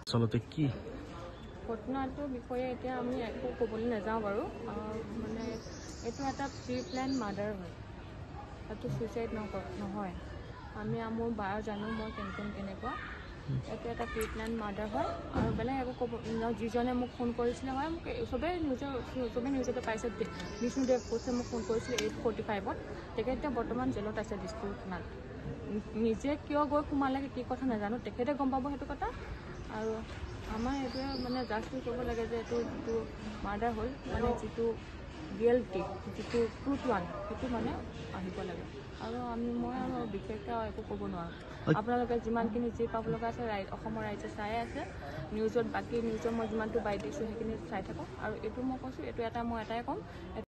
আচলতে কি ঘটনাটোৰ বিষয়ে এতিয়া আমি একো ক'বলৈ নাযাওঁ বাৰু মানে এইটো এটা প্ৰি প্লেন মাৰ্ডাৰ হয় এইটো ছুইচাইড নহয় আমি মোৰ বাৰ জানো মই কেনেকুৱা এইটো এটা প্ৰি প্লেন মাৰ্ডাৰ হয় আৰু বেলেগ একো ক'ব যিজনে মোক ফোন কৰিছিলে হয় মোক চবেই নিউজতে পাইছে বিষ্ণুদেৱ কোচে মোক ফোন কৰিছিলে 8:45 তেখেতে বৰ্তমান জেলত আছে ডিষ্ট্ৰিক্ট থানাত নিজে কিয় গৈ সোমালেগে কি কথা নাজানো তেখেতে গম পাব সেইটো কথা আৰু আমাৰ এইটোৱে মানে জাষ্টিছ কৰিব লাগে যে এইটো যিটো মাৰ্ডাৰ হ'ল মানে যিটো ৰিয়েলিটি যিটো ট্ৰুথ ওৱান সেইটো মানে আহিব লাগে আৰু মই আৰু বিশেষকৈ একো ক'ব নোৱাৰোঁ আপোনালোকে যিমানখিনি যি পাব লগা আছে অসমৰ ৰাইজে চাই আছে নিউজত বাকী নিউজত মই যিমানটো বাই দিছোঁ সেইখিনি চাই থাকক আৰু এইটো মই কৈছোঁ এইটো মই এটাই ক'ম